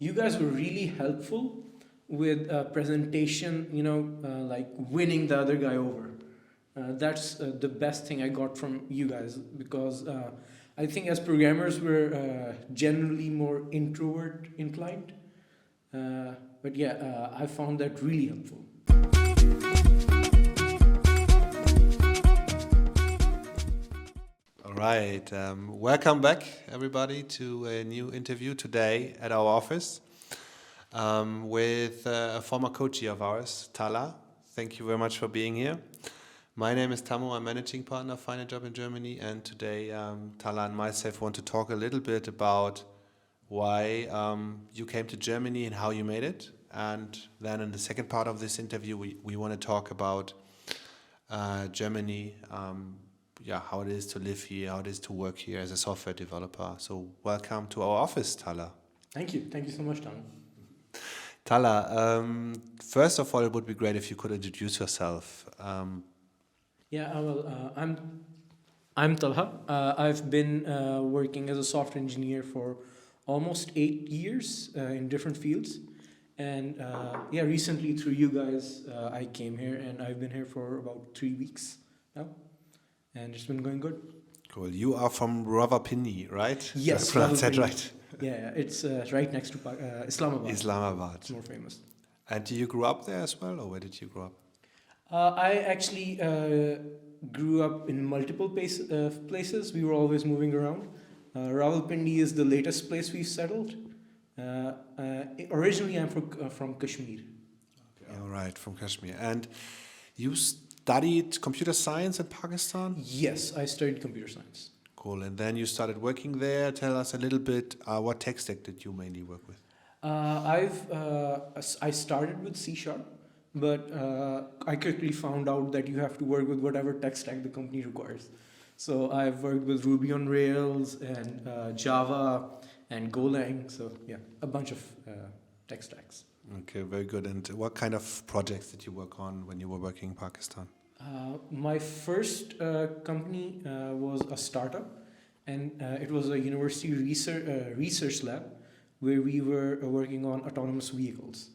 you guys were really helpful with presentation, like winning the other guy over. That's the best thing I got from you guys because I think as programmers we're generally more introvert inclined. But yeah, I found that really helpful. All right. Welcome back, everybody, to a new interview today at our office with a former coachee of ours, Talha. Thank you very much for being here. My name is Tamu. I'm managing partner of Find a Job in Germany. And today, Talha and myself want to talk a little bit about why you came to Germany and how you made it. And then in the second part of this interview, we want to talk about Germany, how it is to live here, how it is to work here as a software developer. So welcome to our office, Talha. Thank you so much, Tom. Talha, first of all, it would be great if you could introduce yourself. I'm Talha. I've been working as a software engineer for almost 8 years in different fields. And recently through you guys, I came here and I've been here for about 3 weeks now. And it's been going good. Cool. You are from Rawalpindi, right? Yes. Did I pronounce that right? Yeah, it's right next to Islamabad. Islamabad. It's more famous. And you grew up there as well, or where did you grow up? I actually grew up in multiple places. We were always moving around. Rawalpindi is the latest place we've settled. Originally, I'm from Kashmir. Okay. All right, from Kashmir. And you studied computer science in Pakistan? Yes, I studied computer science. Cool. And then you started working there. Tell us a little bit, what tech stack did you mainly work with? I started with C#, but I quickly found out that you have to work with whatever tech stack the company requires. So I've worked with Ruby on Rails and Java and Golang. So yeah, a bunch of tech stacks. Okay, very good. And what kind of projects did you work on when you were working in Pakistan? My first company was a startup, and it was a university research lab where we were working on autonomous vehicles.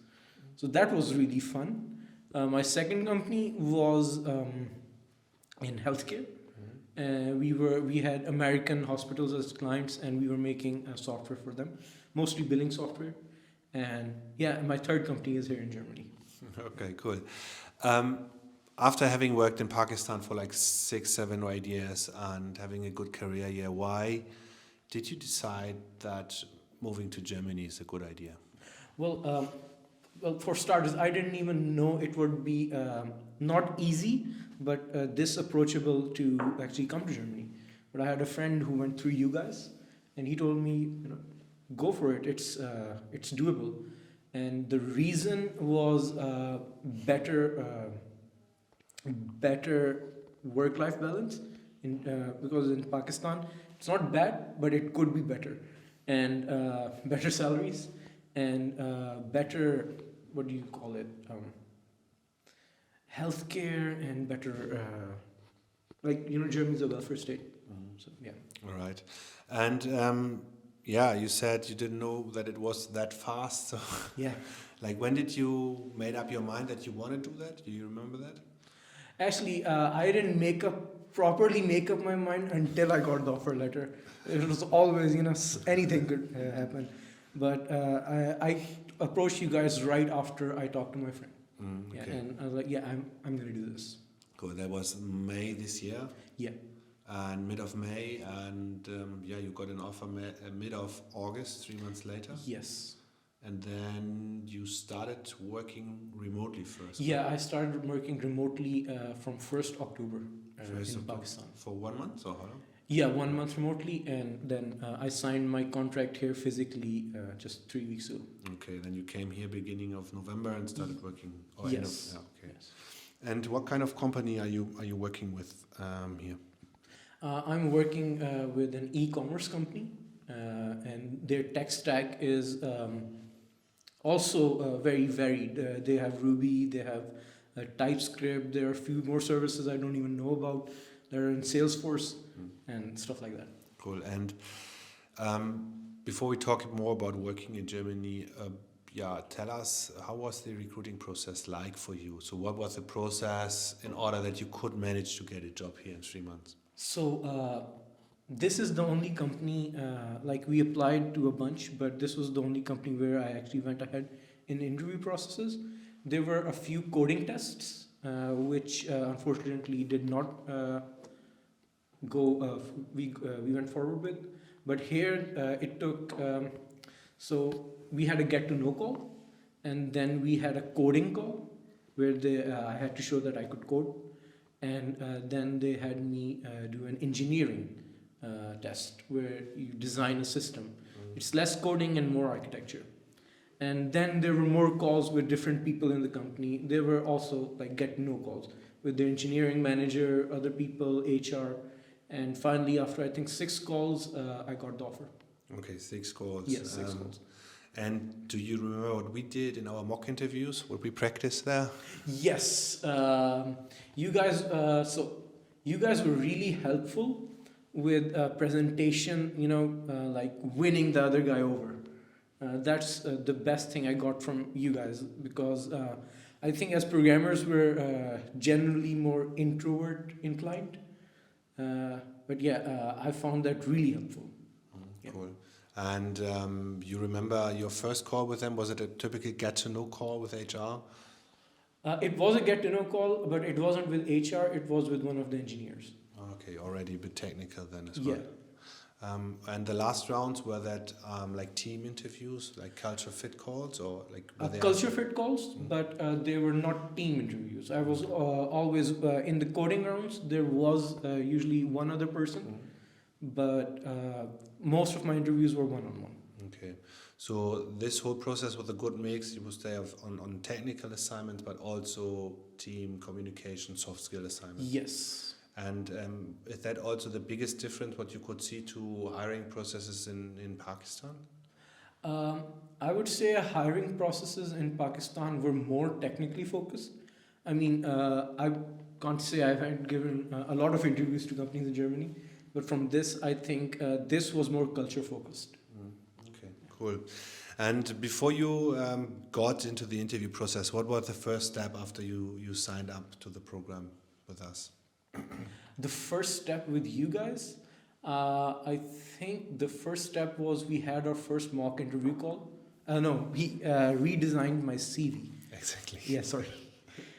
So that was really fun. My second company was in healthcare. We had American hospitals as clients, and we were making software for them, mostly billing software. And my third company is here in Germany. Okay, cool. After having worked in Pakistan for like 6, 7 or 8 years and having a good career here, why did you decide that moving to Germany is a good idea? Well, for starters, I didn't even know it would be not easy, but this approachable to actually come to Germany. But I had a friend who went through you guys, and he told me, go for it. It's doable. And the reason was better work-life balance. Because in Pakistan, it's not bad, but it could be better. And better salaries and better, what do you call it? Healthcare and better, Germany's a welfare state. So yeah. All right. And you said you didn't know that it was that fast. So yeah. Like, when did you made up your mind that you want to do that? Do you remember that? Actually, I didn't properly make up my mind until I got the offer letter. It was always, anything could happen. But I approached you guys right after I talked to my friend. Okay. Yeah, and I was like, I'm going to do this. Cool. That was May this year? Yeah. And mid of May, and you got an offer mid of August, 3 months later? Yes. And then you started working remotely first? Yeah, I started working remotely from 1st October in Pakistan. For 1 month or how long? Yeah, 1 month remotely, and then I signed my contract here physically just 3 weeks ago. Okay, then you came here beginning of November and started working? Yes. Okay. Yes. And what kind of company are you working with here? I'm working with an e-commerce company, and their tech stack is also very varied. They have Ruby, they have TypeScript, there are a few more services I don't even know about. They're in Salesforce and stuff like that. Cool. And Before we talk more about working in Germany, tell us, how was the recruiting process like for you? So what was the process in order that you could manage to get a job here in 3 months? So this is the only company, like we applied to a bunch, but this was the only company where I actually went ahead in interview processes. There were a few coding tests, which unfortunately did not we went forward with. But here it took, so we had a get to know call, and then we had a coding call where I had to show that I could code, and then they had me do an engineering test where you design a system. It's less coding and more architecture. And then there were more calls with different people in the company. There were also like get to know calls with the engineering manager, other people, HR. And finally, after I think 6 calls, I got the offer. Okay, 6 calls. Yes, 6 calls. And do you remember what we did in our mock interviews? What we practiced there? Yes. You guys were really helpful with presentation, like winning the other guy over. That's the best thing I got from you guys, because I think as programmers we're generally more introvert inclined. But I found that really helpful. Cool. And you remember your first call with them? Was it a typical get-to-know call with HR? It was a get-to-know call, but it wasn't with HR. It was with one of the engineers. Okay, already a bit technical then as well. Yeah. And the last rounds, were that like team interviews, like culture fit calls, or like culture fit calls, but they were not team interviews. I was always in the coding rounds. There was usually one other person, but most of my interviews were one-on-one. Okay, so this whole process was a good mix, you would say, on technical assignments, but also team communication, soft skill assignments. Yes. And is that also the biggest difference what you could see to hiring processes in Pakistan? I would say hiring processes in Pakistan were more technically focused. I mean, I can't say I've had given a lot of interviews to companies in Germany, but from this, I think this was more culture focused. Okay, cool. And before you got into the interview process, what was the first step after you signed up to the program with us? The first step with you guys, I think the first step was we had our first mock interview call. He redesigned my CV. Exactly. Yeah, sorry.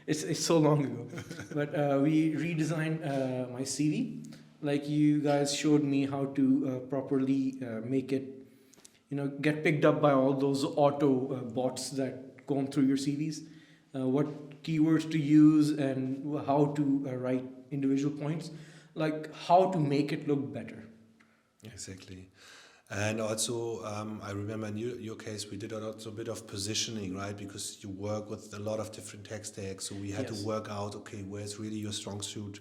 It's so long ago. But we redesigned my CV. Like you guys showed me how to properly make it, get picked up by all those auto bots that comb through your CVs. What keywords to use and how to write individual points, like how to make it look better. Exactly. And also, I remember in your case, we did also a bit of positioning, right? Because you work with a lot of different tech stacks. So we had to work out, okay, where's really your strong suit?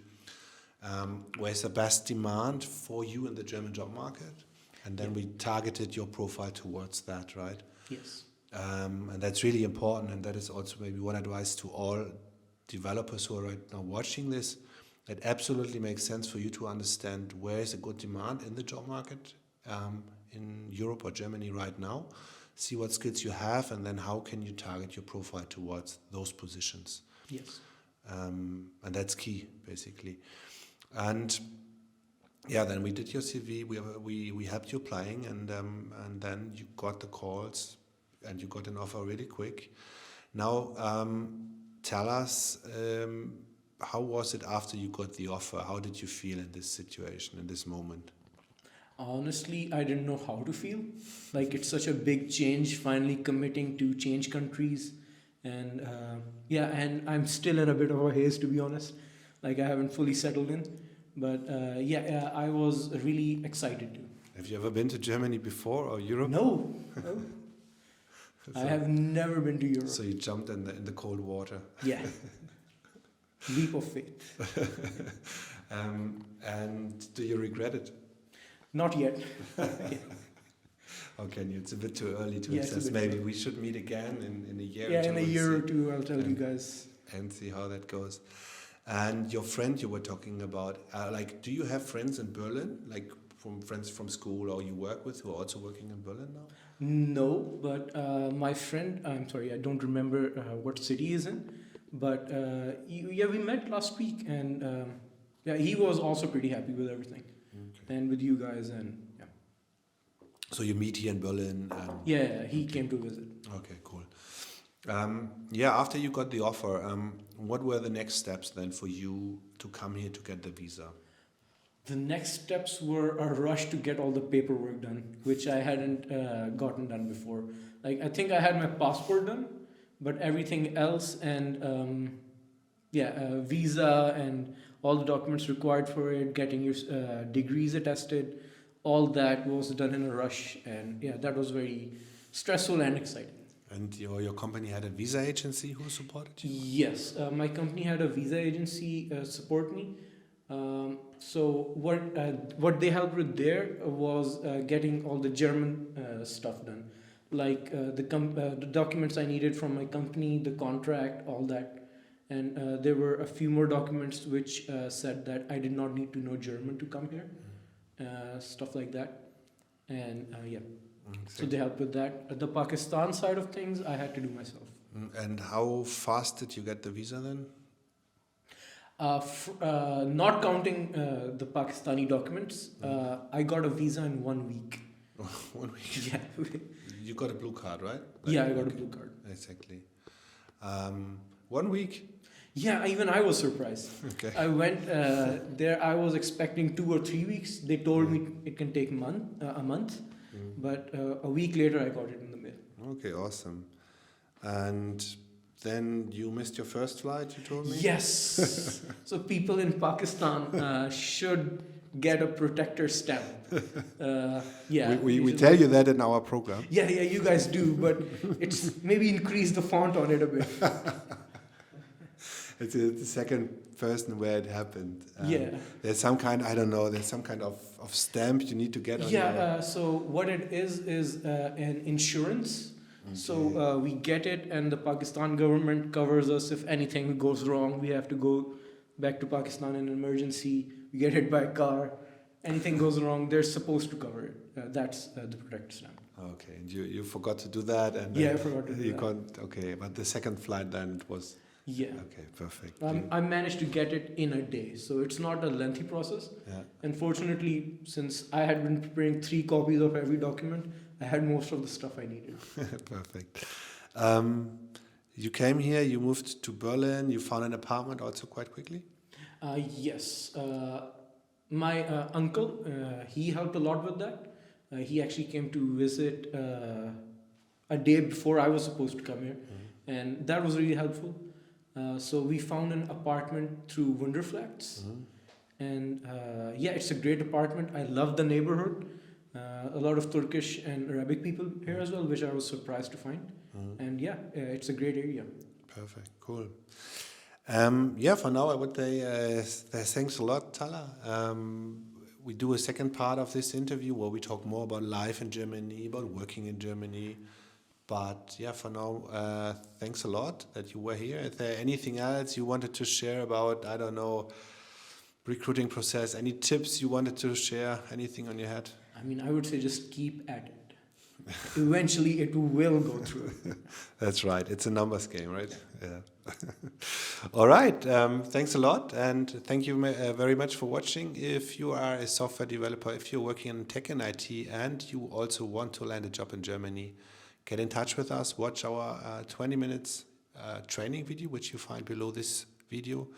Where's the best demand for you in the German job market? And then we targeted your profile towards that, right? Yes. And that's really important. And that is also maybe one advice to all developers who are right now watching this. It absolutely makes sense for you to understand where is a good demand in the job market in Europe or Germany right now. See what skills you have, and then how can you target your profile towards those positions. Yes. And that's key, basically. And then we did your CV. We helped you applying, and then you got the calls, and you got an offer really quick. Now, tell us. How was it after you got the offer? How did you feel in this situation, in this moment? Honestly, I didn't know how to feel. Like, it's such a big change, finally committing to change countries. And and I'm still in a bit of a haze, to be honest. Like, I haven't fully settled in. But I was really excited to. Have you ever been to Germany before or Europe? No. I have never been to Europe. So you jumped in the cold water. Yeah. Leap of faith. And do you regret it? Not yet. Okay, it's a bit too early to assess. Maybe we should meet again in a year. Yeah, in a year or two, I'll tell you guys. And see how that goes. And your friend you were talking about, do you have friends in Berlin? Like from friends from school or you work with who are also working in Berlin now? No, but my friend, I'm sorry, I don't remember what city he's in, but yeah, we met last week, and yeah, he was also pretty happy with everything, Okay. and with you guys, and yeah. So you meet here in Berlin. Yeah, he came to visit. Okay, cool. Yeah, after you got the offer, what were the next steps then for you to come here to get the visa? The next steps were a rush to get all the paperwork done, which I hadn't gotten done before. Like, I think I had my passport done, but everything else, and visa and all the documents required for it, getting your degrees attested, all that was done in a rush, and yeah, that was very stressful and exciting. And your company had a visa agency who supported you? Yes, my company had a visa agency support me. So what they helped with there was getting all the German stuff done, like the documents I needed from my company, the contract, all that, and there were a few more documents which said that I did not need to know German to come here, stuff like that, and yeah. So they helped with that. The Pakistan side of things, I had to do myself. And how fast did you get the visa then? Not counting the Pakistani documents, I got a visa in 1 week. 1 week? Yeah. You got a blue card, right? Yeah, I got a blue card. Exactly. 1 week? Yeah, even I was surprised. Okay. I went there, I was expecting 2 or 3 weeks. They told me it can take a month. But a week later, I got it in the mail. Okay, awesome. And then you missed your first flight, you told me? Yes. So people in Pakistan should get a protector stamp. Yeah. We tell you that in our program. Yeah, you guys do, but it's maybe increase the font on it a bit. It's the second person where it happened. Yeah. There's some kind, I don't know, there's some kind of stamp you need to get on your... So what it is an insurance. Okay. So we get it, and the Pakistan government covers us if anything goes wrong. We have to go back to Pakistan in an emergency. We get hit by a car. Anything goes wrong, they're supposed to cover it. That's the protector stamp. Okay, and you forgot to do that, and yeah, I forgot to do you that. can't. Okay, but the second flight then it was. Yeah. Okay, perfect. I managed to get it in a day, so it's not a lengthy process. Yeah. Unfortunately, since I had been preparing 3 copies of every document, I had most of the stuff I needed. Perfect. You came here, you moved to Berlin, you found an apartment also quite quickly? Yes. My uncle, he helped a lot with that. He actually came to visit a day before I was supposed to come here, and that was really helpful. So we found an apartment through Wunderflats, and yeah, it's a great apartment. I love the neighborhood. A lot of Turkish and Arabic people here as well, which I was surprised to find. And yeah, it's a great area. Perfect, cool. Yeah, for now I would say thanks a lot, Talha. We do a second part of this interview where we talk more about life in Germany, about working in Germany. But yeah, for now, thanks a lot that you were here. Is there anything else you wanted to share about, I don't know, recruiting process? Any tips you wanted to share? Anything on your head? I mean, I would say just keep at it. Eventually, it will go through. That's right. It's a numbers game, right? Yeah. All right. Thanks a lot. And thank you very much for watching. If you are a software developer, if you're working in tech and IT, and you also want to land a job in Germany, get in touch with us. Watch our 20 minutes training video, which you find below this video.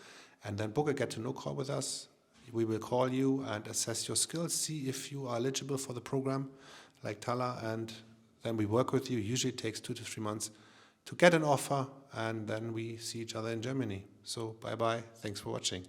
And then book a get-to-know call with us. We will call you and assess your skills, see if you are eligible for the program like Talha, and then we work with you. Usually it takes 2 to 3 months to get an offer, and then we see each other in Germany. So bye-bye. Thanks for watching.